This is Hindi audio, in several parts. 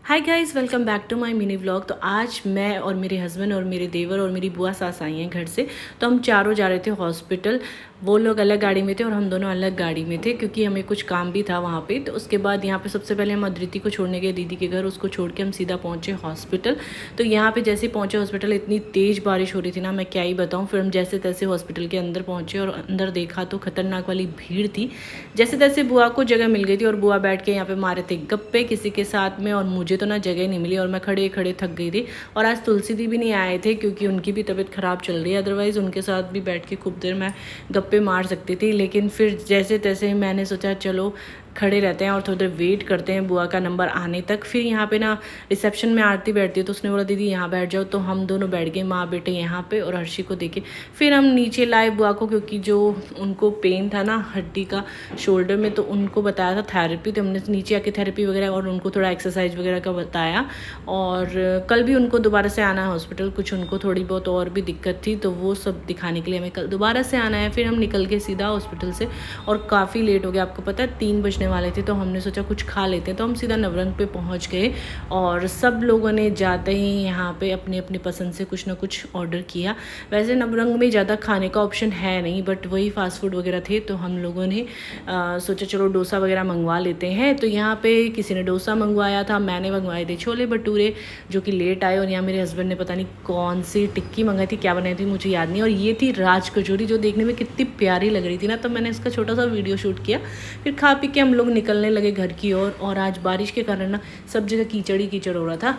Hi guys, welcome back to my mini vlog. तो आज मैं और मेरे हस्बैंड और मेरे देवर और मेरी बुआ सास आई हैं घर से। तो हम चारों जा रहे थे हॉस्पिटल। वो लोग अलग गाड़ी में थे और हम दोनों अलग गाड़ी में थे क्योंकि हमें कुछ काम भी था वहाँ पे। तो उसके बाद यहाँ पे सबसे पहले हम अदिति को छोड़ने गए दीदी के घर। उसको छोड़ के हम सीधा पहुँचे हॉस्पिटल। तो यहाँ पे जैसे पहुँचे हॉस्पिटल, इतनी तेज़ बारिश हो रही थी ना, मैं क्या ही बताऊँ। फिर हम जैसे तैसे हॉस्पिटल के अंदर पहुँचे और अंदर देखा तो खतरनाक वाली भीड़ थी। जैसे तैसे बुआ को जगह मिल गई थी और बुआ बैठ के यहाँ पे मारे थे गप्पे किसी के साथ में, और मुझे तो ना जगह नहीं मिली और मैं खड़े खड़े थक गई थी। और आज तुलसी दी भी नहीं आए थे क्योंकि उनकी भी तबीयत ख़राब चल रही है, अदरवाइज़ उनके साथ भी बैठ के खूब देर मैं गप्पे मार सकती थी। लेकिन फिर जैसे तैसे मैंने सोचा चलो खड़े रहते हैं और थोड़ी देर वेट करते हैं बुआ का नंबर आने तक। फिर यहाँ पे ना रिसेप्शन में आरती बैठती है, तो उसने बोला दीदी यहाँ बैठ जाओ। तो हम दोनों बैठ गए माँ बेटे यहाँ पे, और हर्षी को देखे फिर हम नीचे लाए बुआ को, क्योंकि जो उनको पेन था ना हड्डी का शोल्डर में, तो उनको बताया था थेरेपी। तो हमने नीचे आके थेरेपी वगैरह और उनको थोड़ा एक्सरसाइज वगैरह का बताया। और कल भी उनको दोबारा से आना है हॉस्पिटल, कुछ उनको थोड़ी बहुत और भी दिक्कत थी, तो वो सब दिखाने के लिए हमें कल दोबारा से आना है। फिर हम निकल के सीधा हॉस्पिटल से, और काफ़ी लेट हो गया। आपको पता है 3 बजने वाले थे, तो हमने सोचा कुछ खा लेते हैं। तो हम सीधा नवरंग पे पहुंच गए और सब लोगों ने जाते ही यहाँ पे अपनी अपनी पसंद से कुछ ना कुछ ऑर्डर किया। वैसे नवरंग में ज़्यादा खाने का ऑप्शन है नहीं, बट वही फास्ट फूड वगैरह थे, तो हम लोगों ने सोचा चलो डोसा वगैरह मंगवा लेते हैं। तो यहाँ पे किसी ने डोसा मंगवाया था, मैंने मंगवाए थे छोले भटूरे जो कि लेट आए। और यहाँ मेरे हस्बैंड ने पता नहीं कौन सी टिक्की मंगाई थी, क्या बनाई थी मुझे याद नहीं। और ये थी राज कचौरी, जो देखने में कितनी प्यारी लग रही थी ना, तो मैंने इसका छोटा सा वीडियो शूट किया। फिर खा पी के हम लोग निकलने लगे घर की ओर। और आज बारिश के कारण ना सब जगह कीचड़ ही कीचड़ हो रहा था।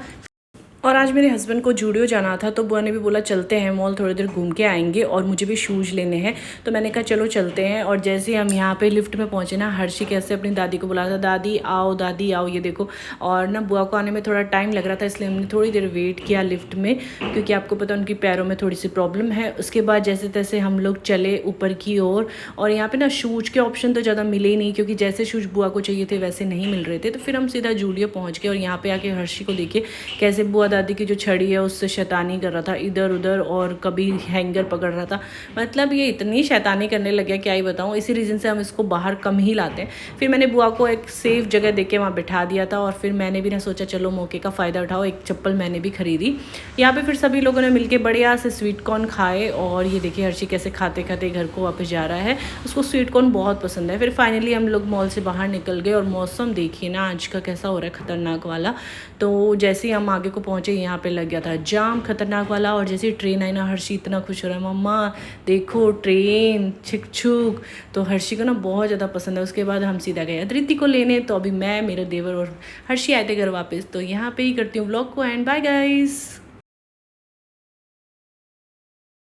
और आज मेरे हस्बैंड को जूडियो जाना था, तो बुआ ने भी बोला चलते हैं मॉल, थोड़ी देर घूम के आएंगे, और मुझे भी शूज़ लेने हैं। तो मैंने कहा चलो चलते हैं। और जैसे ही हम यहाँ पे लिफ्ट में पहुँचे ना, हर्षी कैसे अपनी दादी को बुला था, दादी आओ ये देखो। और ना बुआ को आने में थोड़ा टाइम लग रहा था, इसलिए हमने थोड़ी देर वेट किया लिफ्ट में, क्योंकि आपको पता उनकी पैरों में थोड़ी सी प्रॉब्लम है। उसके बाद जैसे तैसे हम लोग चले ऊपर की ओर। और यहाँ पर ना शूज़ के ऑप्शन तो ज़्यादा मिले ही नहीं, क्योंकि जैसे शूज़ बुआ को चाहिए थे वैसे नहीं मिल रहे थे। तो फिर हम सीधा जूडियो पहुँच गए, और यहाँ पर आके हर्षी को देखे कैसे बुआ दादी की जो छड़ी उससे शैतानी कर रहा था इधर उधर, और कभी हैंगर पकड़ रहा था। मतलब ये इतनी शैतानी करने लग गया क्या ही बताऊँ। इसी रीज़न से हम इसको बाहर कम ही लाते हैं। फिर मैंने बुआ को एक सेफ जगह देके वहाँ बिठा दिया था, और फिर मैंने भी ना सोचा चलो मौके का फ़ायदा उठाओ, एक चप्पल मैंने भी खरीदी। यहाँ पे फिर सभी लोगों ने मिलकर बढ़िया से स्वीट कॉर्न खाए। और ये देखिए हर्षी कैसे खाते खाते घर को वापस जा रहा है, उसको स्वीट कॉर्न बहुत पसंद है। फिर फाइनली हम लोग मॉल से बाहर निकल गए, और मौसम देखिए ना आज का कैसा हो रहा है, खतरनाक वाला। तो जैसे ही हम आगे को पहुँचे, यहाँ पे लग गया था जाम खतरनाक वाला। और जैसे ट्रेन आई ना, हर्षी इतना खुश हो रहा है, मम्मा देखो ट्रेन छिक छुक। तो हर्षी को ना बहुत ज़्यादा पसंद है। उसके बाद हम सीधा गए अदिति को लेने। तो अभी मैं, मेरे देवर और हर्षी आए थे घर वापस। तो यहाँ पे ही करती हूँ व्लॉग को एंड। Bye guys.